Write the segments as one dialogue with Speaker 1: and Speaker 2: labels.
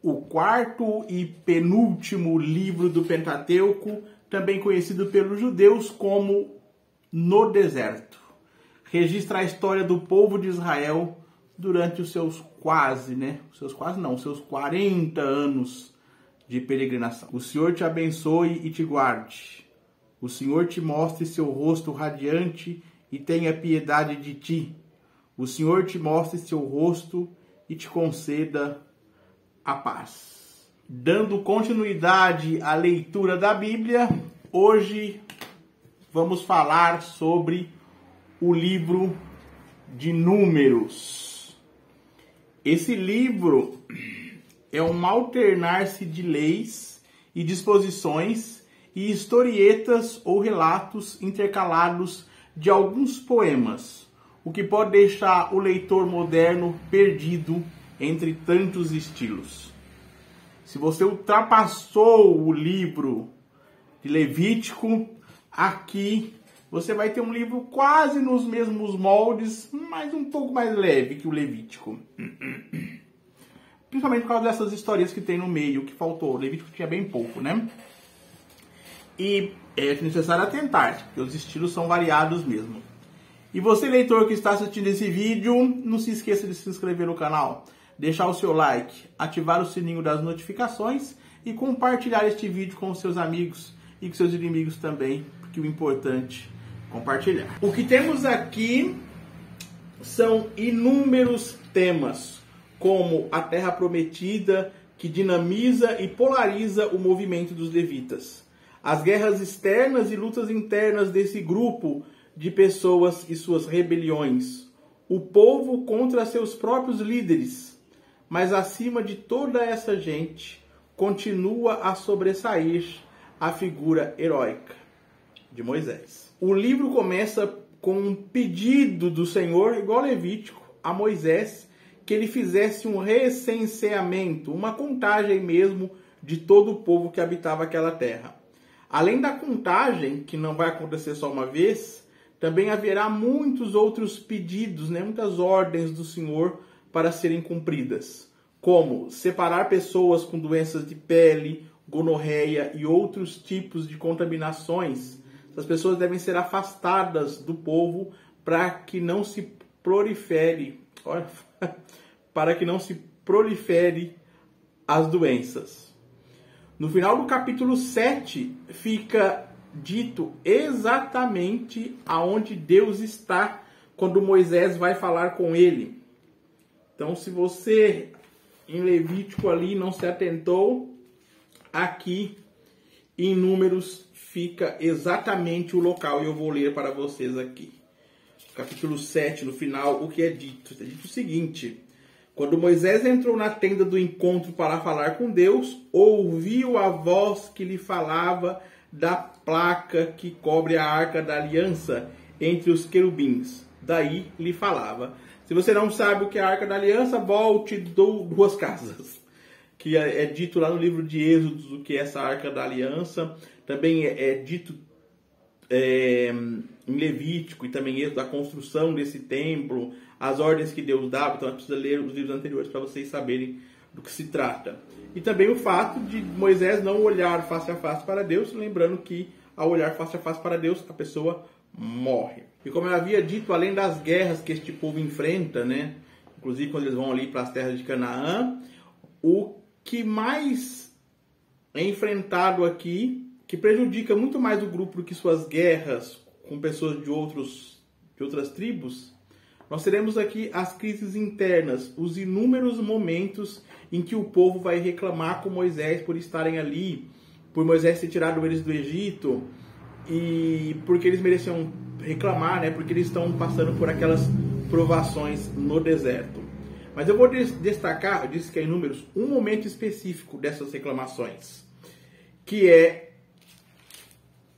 Speaker 1: o quarto e penúltimo livro do Pentateuco, também conhecido pelos judeus como No Deserto. Registra a história do povo de Israel durante os seus seus 40 anos de peregrinação. O Senhor te abençoe e te guarde. O Senhor te mostre seu rosto radiante e tenha piedade de ti. O Senhor te mostre seu rosto e te conceda a paz. Dando continuidade à leitura da Bíblia, hoje vamos falar sobre o livro de Números. Esse livro é um alternar-se de leis e disposições e historietas ou relatos intercalados de alguns poemas, o que pode deixar o leitor moderno perdido entre tantos estilos. Se você ultrapassou o livro de Levítico, aqui você vai ter um livro quase nos mesmos moldes, mas um pouco mais leve que o Levítico. Principalmente por causa dessas histórias que tem no meio, que faltou. O Levítico tinha bem pouco, né? E é necessário atentar, porque os estilos são variados mesmo. E você, leitor que está assistindo esse vídeo, não se esqueça de se inscrever no canal, deixar o seu like, ativar o sininho das notificações e compartilhar este vídeo com os seus amigos e com seus inimigos também, porque o importante é compartilhar. O que temos aqui são inúmeros temas, como a Terra Prometida, que dinamiza e polariza o movimento dos levitas, as guerras externas e lutas internas desse grupo de pessoas e suas rebeliões, o povo contra seus próprios líderes, mas acima de toda essa gente, continua a sobressair a figura heróica de Moisés. O livro começa com um pedido do Senhor, igual Levítico, a Moisés, que ele fizesse um recenseamento, uma contagem mesmo de todo o povo que habitava aquela terra. Além da contagem, que não vai acontecer só uma vez, também haverá muitos outros pedidos, muitas ordens do Senhor para serem cumpridas, como separar pessoas com doenças de pele, gonorreia e outros tipos de contaminações. Essas pessoas devem ser afastadas do povo para que não se prolifere, as doenças. No final do capítulo 7, fica dito exatamente aonde Deus está quando Moisés vai falar com ele. Então, se você em Levítico ali não se atentou, aqui em Números fica exatamente o local e eu vou ler para vocês aqui. Capítulo 7, no final, o que é dito? É dito o seguinte: quando Moisés entrou na tenda do encontro para falar com Deus, ouviu a voz que lhe falava da placa que cobre a arca da aliança entre os querubins. Daí lhe falava. Se você não sabe o que é a arca da aliança, volte duas casas. Que é dito lá no livro de Êxodos o que é essa arca da aliança. Também é dito em Levítico e também Êxodo a construção desse templo, as ordens que Deus dava. Então, precisa ler os livros anteriores para vocês saberem do que se trata. E também o fato de Moisés não olhar face a face para Deus, lembrando que ao olhar face a face para Deus, a pessoa morre. E como eu havia dito, além das guerras que este povo enfrenta, inclusive quando eles vão ali para as terras de Canaã, o que mais é enfrentado aqui, que prejudica muito mais o grupo do que suas guerras com pessoas de outras tribos, nós teremos aqui as crises internas, os inúmeros momentos em que o povo vai reclamar com Moisés por estarem ali, por Moisés ter tirado eles do Egito, e porque eles mereciam reclamar, porque eles estão passando por aquelas provações no deserto. Mas eu vou destacar, eu disse que é em Números, um momento específico dessas reclamações, que é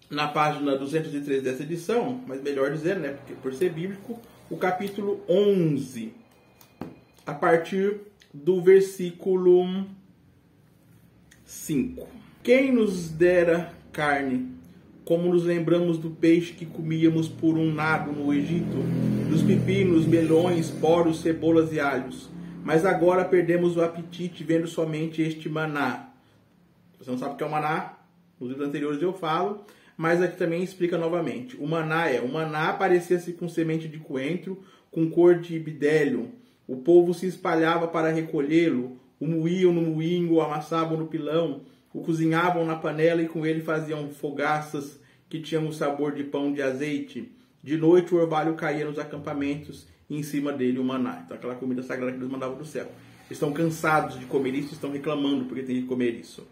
Speaker 1: na página 203 dessa edição, mas melhor dizer, porque por ser bíblico, o capítulo 11, a partir do versículo 5. Quem nos dera carne, como nos lembramos do peixe que comíamos por um nado no Egito, dos pepinos, melões, poros, cebolas e alhos. Mas agora perdemos o apetite vendo somente este maná. Você não sabe o que é o maná? Nos livros anteriores eu falo, mas aqui também explica novamente. O maná parecia-se com semente de coentro, com cor de bidélio. O povo se espalhava para recolhê-lo, o moíam no moinho, o amassavam no pilão, o cozinhavam na panela e com ele faziam fogaças que tinham o sabor de pão de azeite. De noite o orvalho caía nos acampamentos e em cima dele o maná. Então aquela comida sagrada que Deus mandava do céu. Eles estão cansados de comer isso, estão reclamando porque tem que comer isso.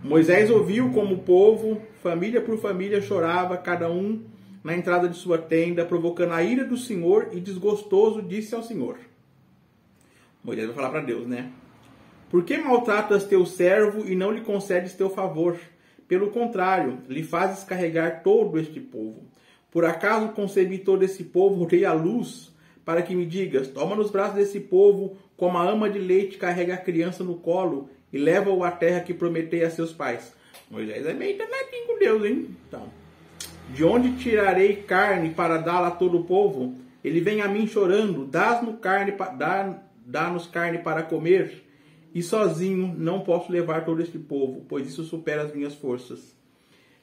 Speaker 1: Moisés ouviu como o povo, família por família, chorava, cada um na entrada de sua tenda, provocando a ira do Senhor, e desgostoso disse ao Senhor. Moisés vai falar para Deus, né? Por que maltratas teu servo e não lhe concedes teu favor? Pelo contrário, lhe fazes carregar todo este povo. Por acaso concebi todo esse povo, dei à luz, para que me digas, toma nos braços desse povo, como a ama de leite carrega a criança no colo, e leva-o à terra que prometei a seus pais. Moisés é meio danadinho com Deus, hein? Então, de onde tirarei carne para dá-la a todo o povo? Ele vem a mim chorando, dá-nos carne para comer, e sozinho não posso levar todo este povo, pois isso supera as minhas forças.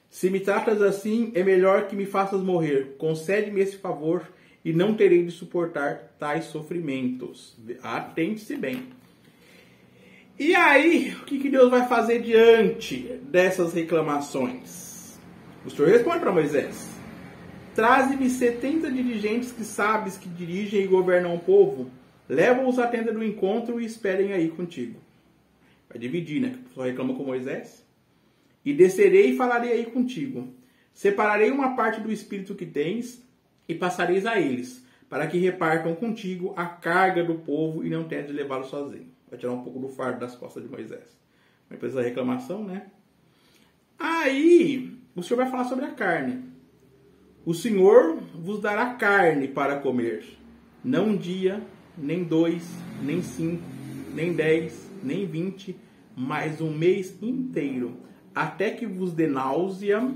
Speaker 1: Se me tratas assim, é melhor que me faças morrer. Concede-me esse favor, e não terei de suportar tais sofrimentos. Atente-se bem. E aí, o que Deus vai fazer diante dessas reclamações? O Senhor responde para Moisés: traze-me 70 dirigentes que sabes que dirigem e governam o povo, leva-os à tenda do encontro e esperem aí contigo. Vai dividir, né? Só reclama com Moisés. E descerei e falarei aí contigo. Separarei uma parte do espírito que tens e passareis a eles, para que repartam contigo a carga do povo e não tenhas de levá-lo sozinho. Vai tirar um pouco do fardo das costas de Moisés. Mas depois da reclamação, né? Aí, o Senhor vai falar sobre a carne. O Senhor vos dará carne para comer. Não um dia, nem 2, nem 5, nem 10, nem 20, mas um mês inteiro. Até que vos dê náusea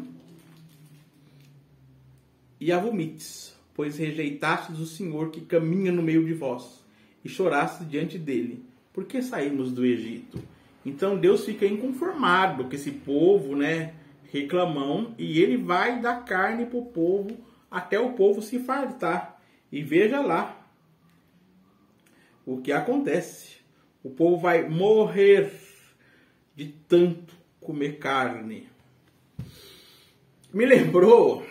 Speaker 1: e a vomites. Pois rejeitastes o Senhor que caminha no meio de vós. E chorastes diante dele. Por que saímos do Egito? Então Deus fica inconformado com esse povo, né, reclamão, e ele vai dar carne para o povo até o povo se fartar. E veja lá o que acontece. O povo vai morrer de tanto comer carne. Me lembrou,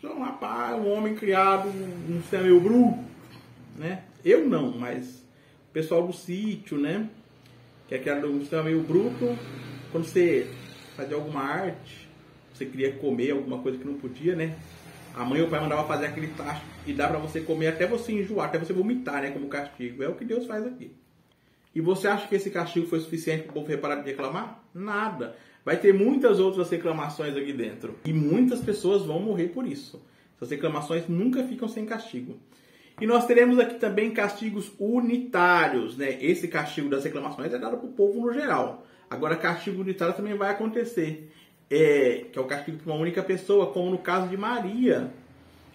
Speaker 1: sou um rapaz, um homem criado num sistema meio bruto, né? Eu não, mas o pessoal do sítio, né? Que é criado num sistema meio bruto. Quando você fazia alguma arte, você queria comer alguma coisa que não podia, né? A mãe ou o pai mandava fazer aquele tacho e dá pra você comer até você enjoar, até você vomitar, né? Como castigo. É o que Deus faz aqui. E você acha que esse castigo foi suficiente para o povo reparar de reclamar? Nada. Vai ter muitas outras reclamações aqui dentro. E muitas pessoas vão morrer por isso. Essas reclamações nunca ficam sem castigo. E nós teremos aqui também castigos unitários, né? Esse castigo das reclamações é dado para o povo no geral. Agora, castigo unitário também vai acontecer. Que é o castigo de uma única pessoa, como no caso de Maria.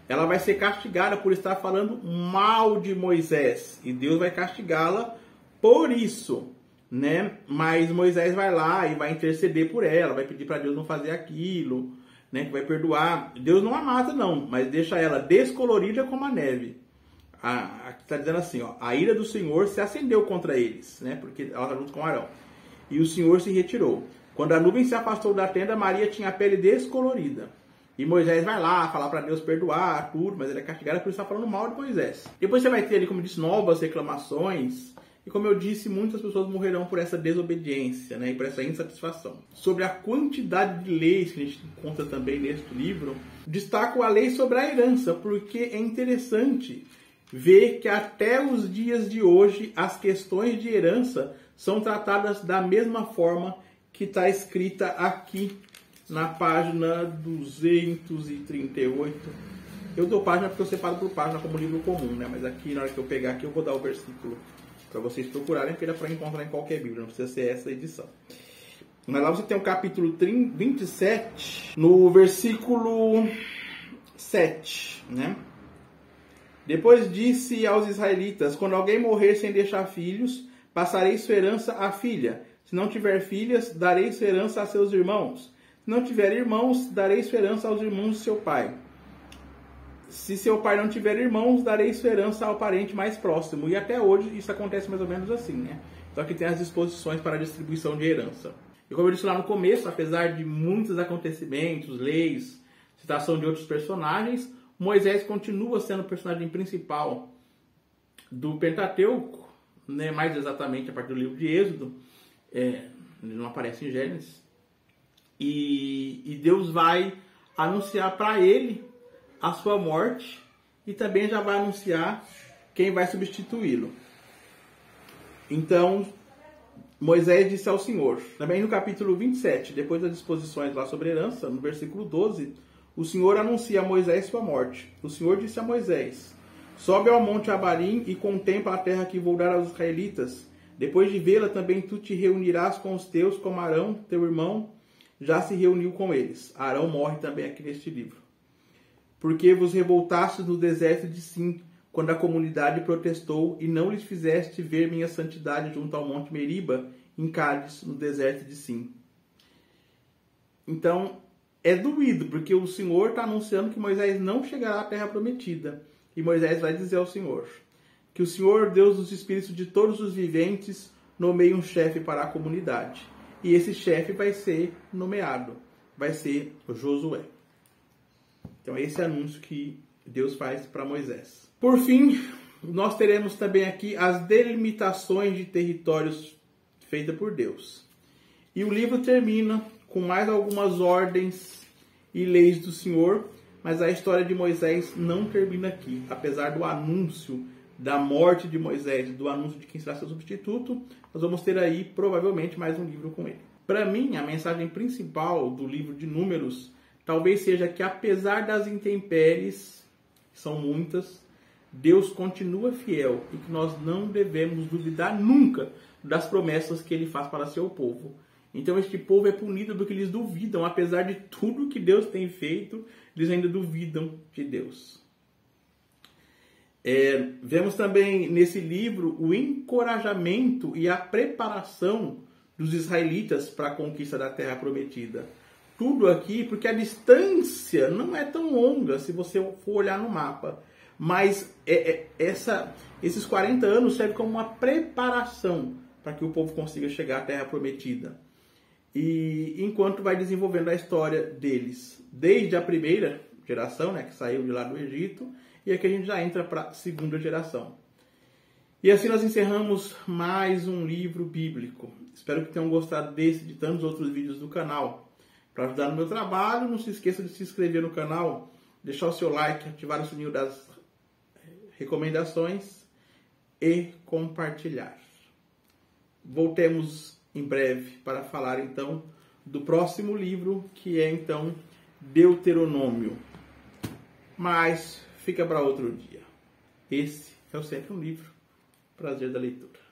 Speaker 1: Ela vai ser castigada por estar falando mal de Moisés. E Deus vai castigá-la por isso, né? Mas Moisés vai lá e vai interceder por ela, vai pedir para Deus não fazer aquilo, né? Que vai perdoar. Deus não a mata não, mas deixa ela descolorida como a neve. Aqui está dizendo assim, ó, a ira do Senhor se acendeu contra eles, né? Porque ela está junto com Arão. E o Senhor se retirou. Quando a nuvem se afastou da tenda, Maria tinha a pele descolorida. E Moisés vai lá falar para Deus perdoar tudo, mas ele é castigado por estar falando mal de Moisés. Depois você vai ter ali, como eu disse, novas reclamações. E como eu disse, muitas pessoas morrerão por essa desobediência, né, e por essa insatisfação. Sobre a quantidade de leis que a gente encontra também neste livro, destaco a lei sobre a herança, porque é interessante ver que até os dias de hoje as questões de herança são tratadas da mesma forma que está escrita aqui na página 238. Eu dou página porque eu separo por página como livro comum, né? Mas aqui, na hora que eu pegar aqui, eu vou dar o versículo para vocês procurarem, porque dá para encontrar em qualquer Bíblia, não precisa ser essa edição. Mas lá você tem o capítulo 27, no versículo 7, né? Depois disse aos israelitas: quando alguém morrer sem deixar filhos, passarei sua herança à filha. Se não tiver filhas, darei sua herança a seus irmãos. Se não tiver irmãos, darei sua herança aos irmãos de seu pai. Se seu pai não tiver irmãos, darei sua herança ao parente mais próximo. E até hoje isso acontece mais ou menos assim, né? Então aqui tem as disposições para a distribuição de herança. E como eu disse lá no começo, apesar de muitos acontecimentos, leis, citação de outros personagens, Moisés continua sendo o personagem principal do Pentateuco, né? Mais exatamente a partir do livro de Êxodo. Ele não aparece em Gênesis. E Deus vai anunciar para ele a sua morte e também já vai anunciar quem vai substituí-lo. Então, Moisés disse ao Senhor, também no capítulo 27, depois das disposições lá sobre herança, no versículo 12, o Senhor anuncia a Moisés sua morte. O Senhor disse a Moisés: sobe ao monte Abarim e contempla a terra que vou dar aos israelitas. Depois de vê-la, também tu te reunirás com os teus, como Arão, teu irmão, já se reuniu com eles. Arão morre também aqui neste livro. Porque vos revoltastes no deserto de Sim, quando a comunidade protestou, e não lhes fizeste ver minha santidade junto ao monte Meriba, em Cádiz, no deserto de Sim. Então, é doído, porque o Senhor está anunciando que Moisés não chegará à terra prometida. E Moisés vai dizer ao Senhor que o Senhor, Deus dos espíritos de todos os viventes, nomeie um chefe para a comunidade. E esse chefe vai ser nomeado, vai ser Josué. Então, esse é o anúncio que Deus faz para Moisés. Por fim, nós teremos também aqui as delimitações de territórios feitas por Deus. E o livro termina com mais algumas ordens e leis do Senhor, mas a história de Moisés não termina aqui. Apesar do anúncio da morte de Moisés, do anúncio de quem será seu substituto, nós vamos ter aí provavelmente mais um livro com ele. Para mim, a mensagem principal do livro de Números talvez seja que, apesar das intempéries, que são muitas, Deus continua fiel e que nós não devemos duvidar nunca das promessas que ele faz para seu povo. Então este povo é punido porque eles duvidam, apesar de tudo que Deus tem feito, eles ainda duvidam de Deus. Vemos também nesse livro o encorajamento e a preparação dos israelitas para a conquista da terra prometida. Tudo aqui porque a distância não é tão longa se você for olhar no mapa. Mas esses 40 anos servem como uma preparação para que o povo consiga chegar à terra prometida. E enquanto vai desenvolvendo a história deles, desde a primeira geração, né, que saiu de lá do Egito, e aqui a gente já entra para a segunda geração. E assim nós encerramos mais um livro bíblico. Espero que tenham gostado desse e de tantos outros vídeos do canal. Para ajudar no meu trabalho, não se esqueça de se inscrever no canal, deixar o seu like, ativar o sininho das recomendações e compartilhar. Voltemos em breve para falar então do próximo livro, que é então Deuteronômio. Mas fica para outro dia. Esse é o Sempre um Livro. Prazer da leitura.